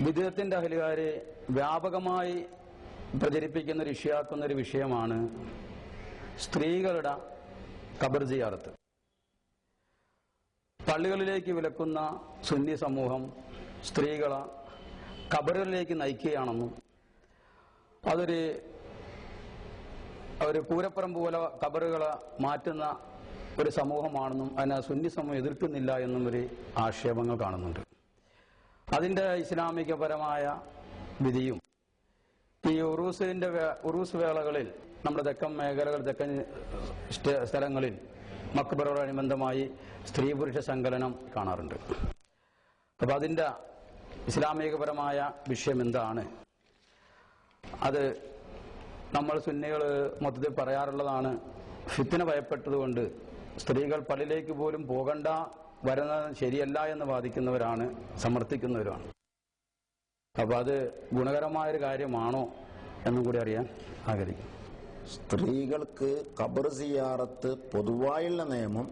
വിദേഹത്തിന്റെ അഹലുകാര് വ്യാപകമായി പ്രചരിപ്പിക്കുന്ന ഒരു വിഷയമാണ് സ്ത്രീകളുടെ ഖബർ സിയാറത്ത്. പള്ളികളിലേക്ക് വിലക്കുന്ന സുന്നി സമൂഹം സ്ത്രീകളെ ഖബറുകളിലേക്ക് നയിക്കുകയാണെന്നും അതൊരു പൂരപ്പറമ്പ് പോലെ ഖബറുകളെ മാറ്റുന്ന ഒരു സമൂഹമാണെന്നും അതിനെ സുന്നി സമൂഹം എതിർക്കുന്നില്ല എന്നും ഒരു ആക്ഷേപങ്ങൾ കാണുന്നുണ്ട്. അതിന്റെ ഇസ്ലാമികപരമായ വിധിയും ഈ ഉറൂസ് വേളകളിൽ നമ്മുടെ തെക്കൻ മേഖലകൾ, തെക്കൻ സ്ഥലങ്ങളിൽ മക്ബറോടനുബന്ധമായി സ്ത്രീ പുരുഷ സങ്കലനം കാണാറുണ്ട്. അപ്പൊ അതിന്റെ ഇസ്ലാമികപരമായ വിഷയം എന്താണ്? അത് നമ്മൾ സുന്നികൾ മൊത്തത്തിൽ പറയാറുള്ളതാണ്. ഫിത്ന ഭയപ്പെട്ടതുകൊണ്ട് സ്ത്രീകൾ പള്ളിയിലേക്ക് പോലും പോകണ്ട, വരുന്നത് ശരിയല്ല എന്ന് വാദിക്കുന്നവരാണ്, സമർത്ഥിക്കുന്നവരാണ്. അപ്പൊ അത് ഗുണകരമായൊരു കാര്യമാണോ എന്നും കൂടി അറിയാൻ ആഗ്രഹിക്കും. സ്ത്രീകൾക്ക് ഖബർ സിയാറത്ത് പൊതുവായുള്ള നിയമം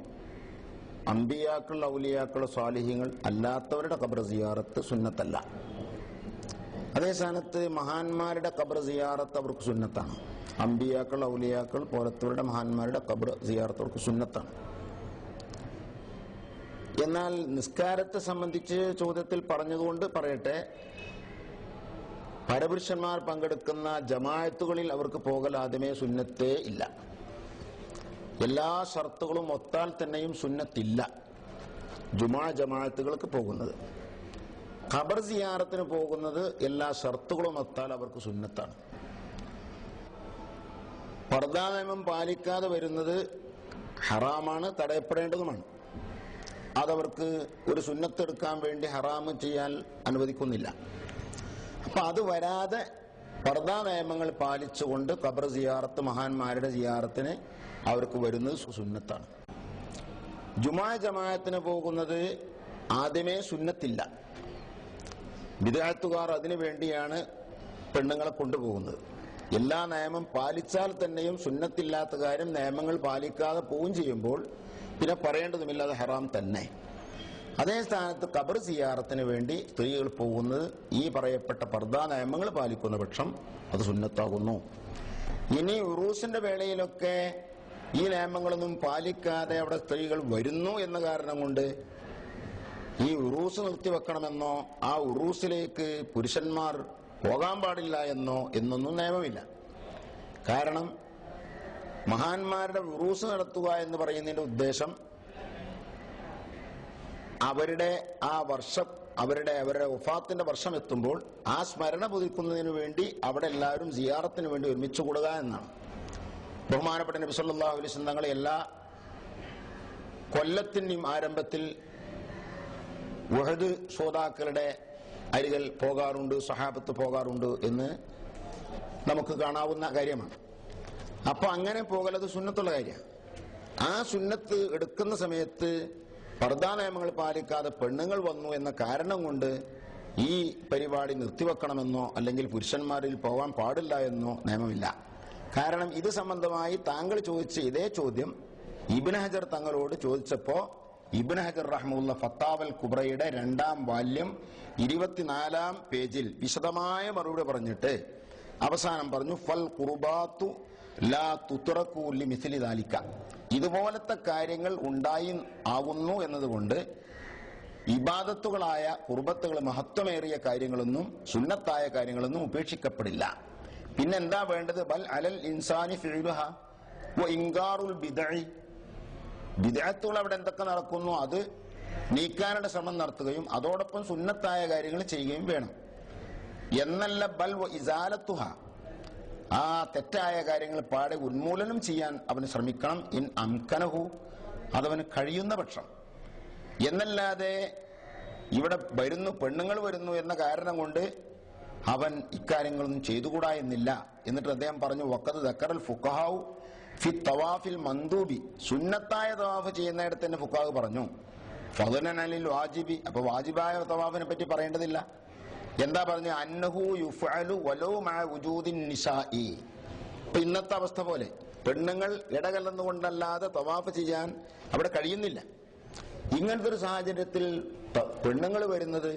അമ്പിയാക്കൾ, ഔലിയാക്കൾ, സ്വാലിഹ്യങ്ങൾ അല്ലാത്തവരുടെ ഖബർ സിയാറത്ത് സുന്നത്തല്ല. അതേ സ്ഥാനത്ത് മഹാന്മാരുടെ ഖബർ സിയാറത്ത് അവർക്ക് സുന്നത്താണ്. അമ്പിയാക്കൾ, ഔലിയാക്കൾ പോലത്തവരുടെ മഹാന്മാരുടെ ഖബർ സിയാറത്ത് അവർക്ക് സുന്നത്താണ്. എന്നാൽ നിസ്കാരത്തെ സംബന്ധിച്ച് ചോദ്യത്തിൽ പറഞ്ഞതുകൊണ്ട് പറയട്ടെ, പരപുരുഷന്മാർ പങ്കെടുക്കുന്ന ജമാഅത്തുകളിൽ അവർക്ക് പോകൽ ആദ്യമേ സുന്നത്തേ ഇല്ല. എല്ലാ ഷർത്തുകളും ഒത്താൽ തന്നെയും സുന്നത്തില്ല ജമാഅത്തുകൾക്ക് പോകുന്നത്. ഖബർ സിയാറത്തിന് പോകുന്നത് എല്ലാ ഷർത്തുകളും ഒത്താൽ അവർക്ക് സുന്നത്താണ്. പർദാ നിയമം പാലിക്കാതെ വരുന്നത് ഹറാമാണ്, തടയപ്പെടേണ്ടതുമാണ്. അതവർക്ക് ഒരു സുന്നത്തെടുക്കാൻ വേണ്ടി ഹറാമ് ചെയ്യാൻ അനുവദിക്കുന്നില്ല. അപ്പൊ അത് വരാതെ പർദാ നിയമങ്ങൾ പാലിച്ചുകൊണ്ട് ഖബർ സിയാറത്ത്, മഹാന്മാരുടെ സിയാറത്തിന് അവർക്ക് വരുന്നത് സുന്നത്താണ്. ജമാഅത്തിന് പോകുന്നത് ആദ്യമേ സുന്നത്തില്ല. ബിദ്അത്തുകാർ അതിനു വേണ്ടിയാണ് പെണ്ണുങ്ങളെ കൊണ്ടുപോകുന്നത്. എല്ലാ നിയമം പാലിച്ചാൽ തന്നെയും സുന്നത്തില്ലാത്ത കാര്യം നിയമങ്ങൾ പാലിക്കാതെ പോവുകയും ചെയ്യുമ്പോൾ പിന്നെ പറയേണ്ടതുമില്ല, അത് ഹറാം തന്നെ. അതേ സ്ഥാനത്ത് ഖബർ സിയാറത്തിന് വേണ്ടി സ്ത്രീകൾ പോകുന്നത് ഈ പറയപ്പെട്ട പർദാ നിയമങ്ങൾ പാലിക്കുന്ന പക്ഷം അത് സുന്നത്താകുന്നു. ഇനി ഉറൂസിന്റെ വേളയിലൊക്കെ ഈ നിയമങ്ങളൊന്നും പാലിക്കാതെ അവിടെ സ്ത്രീകൾ വരുന്നു എന്ന കാരണം കൊണ്ട് ഈ ഉറൂസ് നിർത്തിവെക്കണമെന്നോ ആ ഉറൂസിലേക്ക് പുരുഷന്മാർ പോകാൻ പാടില്ല എന്നൊന്നും നിയമമില്ല. കാരണം മഹാന്മാരുടെ ഉറൂസ് നടത്തുക എന്ന് പറയുന്നതിന്റെ ഉദ്ദേശം അവരുടെ ആ വർഷം, അവരുടെ വഫാത്തിന്റെ വർഷം എത്തുമ്പോൾ ആ സ്മരണ പുതുക്കുന്നതിന് വേണ്ടി അവിടെ എല്ലാവരും സിയാറത്തിന് വേണ്ടി ഒരുമിച്ച് കൂടുക എന്നാണ്. ബഹുമാനപ്പെട്ട നബി സല്ലല്ലാഹു അലൈഹി വസല്ലം തങ്ങൾ എല്ലാ കൊല്ലത്തിന്റെയും ആരംഭത്തിൽ ഉഹദ് ശ്രോതാക്കളുടെ അരികൾ പോകാറുണ്ട്, സഹാബത്ത് പോകാറുണ്ട് എന്ന് നമുക്ക് കാണാവുന്ന കാര്യമാണ്. അപ്പൊ അങ്ങനെ പോകലത് സുന്നത്തുള്ള കാര്യമാണ്. ആ സുന്നത്ത് എടുക്കുന്ന സമയത്ത് പർദാ നിയമങ്ങൾ പാലിക്കാതെ പെണ്ണുങ്ങൾ വന്നു എന്ന കാരണം കൊണ്ട് ഈ പരിപാടി നിർത്തിവെക്കണമെന്നോ അല്ലെങ്കിൽ പുരുഷന്മാരിൽ പോകാൻ പാടില്ല എന്നോ നിയമമില്ല. കാരണം ഇത് സംബന്ധമായി താങ്കൾ ചോദിച്ച ഇതേ ചോദ്യം ഇബ്നു ഹജർ തങ്ങളോട് ചോദിച്ചപ്പോ ഇബ്നു ഹജർ റഹ്മത്തുള്ളാഹി ഫത്താവൽ കുബ്രയുടെ 2-ാം വാല്യം 24-ാം പേജിൽ വിശദമായ മറുപടി പറഞ്ഞിട്ട് അവസാനം പറഞ്ഞു, ഫൽ ഖുർബാത്തു ലാ തുത്രകു ലിമിസ്ലി ദാലിക. ഇതുപോലത്തെ കാര്യങ്ങൾ ആവുന്നു എന്നതുകൊണ്ട് ഇബാദത്തുകളായ ഖുർബത്തുകൾ, മഹത്വമേറിയ കാര്യങ്ങളൊന്നും സുന്നത്തായ കാര്യങ്ങളൊന്നും ഉപേക്ഷിക്കപ്പെടില്ല. പിന്നെന്താ വേണ്ടത്? ബൽ അലൽ ഇൻസാനി ഫിഅലുഹ വ ഇൻകാറുൽ ബിദ്അ. ബിദ്അത്തുകൾ അവിടെ എന്തൊക്കെ നടക്കുന്നു അത് നീക്കാനുള്ള ശ്രമം നടത്തുകയും അതോടൊപ്പം സുന്നത്തായ കാര്യങ്ങൾ ചെയ്യുകയും വേണം എന്നല്ല. ബൽ വ ഇസാലത്തുഹ, ആ തെറ്റായ കാര്യങ്ങൾ പാടെ ഉന്മൂലനം ചെയ്യാൻ അവന് ശ്രമിക്കണം. ഇൻ അംകനഹു, അതവന് കഴിയുന്ന പക്ഷം. എന്നല്ലാതെ ഇവിടെ പെണ്ണുങ്ങൾ വരുന്നു എന്ന കാരണം കൊണ്ട് അവൻ ഇക്കാര്യങ്ങളൊന്നും ചെയ്തുകൂടാ എന്നില്ല. എന്നിട്ട് അദ്ദേഹം പറഞ്ഞു, വഖദ് ദക്കറൽ ഫുഖഹാഉ ഫി തവാഫിൽ മന്ദൂബി. സുന്നത്തായ തവാഫ് ചെയ്യുന്നിടത്ത് തന്നെ ഫുഖഹാവ് പറഞ്ഞു ഫദ്ലൻ അനിൽ വാജിബി. അപ്പൊ വാജിബായ തവാഫിനെ പറ്റി പറയേണ്ടതില്ല. എന്താ പറഞ്ഞു? അന്നഹു യുഫഅലു വലൗ മഅ വുജൂദിൻ നിസാഇ. ഇപ്പൊ ഇന്നത്തെ അവസ്ഥ പോലെ പെണ്ണുങ്ങൾ ഇടകലർന്നുകൊണ്ടല്ലാതെ തവാഫ് ചെയ്യാൻ അവിടെ കഴിയുന്നില്ല. ഇങ്ങനത്തെ ഒരു സാഹചര്യത്തിൽ പെണ്ണുങ്ങൾ വരുന്നത്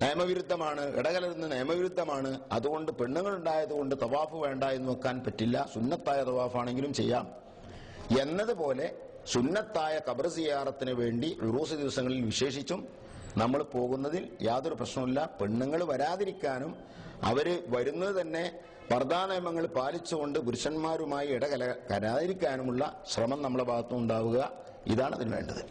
നിയമവിരുദ്ധമാണ്, ഇടകലരുന്ന നിയമവിരുദ്ധമാണ്, അതുകൊണ്ട് പെണ്ണുങ്ങൾ ഉണ്ടായതുകൊണ്ട് തവാഫ് വേണ്ട എന്ന് വെക്കാൻ പറ്റില്ല, സുന്നത്തായ തവാഫാണെങ്കിലും ചെയ്യാം എന്നതുപോലെ സുന്നത്തായ ഖബർ സിയാറത്തിന് വേണ്ടി ഉറൂസ് ദിവസങ്ങളിൽ വിശേഷിച്ചും നമ്മൾ പോകുന്നതിൽ യാതൊരു പ്രശ്നവുമില്ല. പെണ്ണുങ്ങൾ വരാതിരിക്കാനും അവര് വരുന്നത് തന്നെ പർദാ നിയമങ്ങൾ പാലിച്ചുകൊണ്ട് പുരുഷന്മാരുമായി ഇടകലരാതിരിക്കാനുമുള്ള ശ്രമം നമ്മുടെ ഭാഗത്തുനിന്നുണ്ടാവുക, ഇതാണ് അതിന് വേണ്ടത്.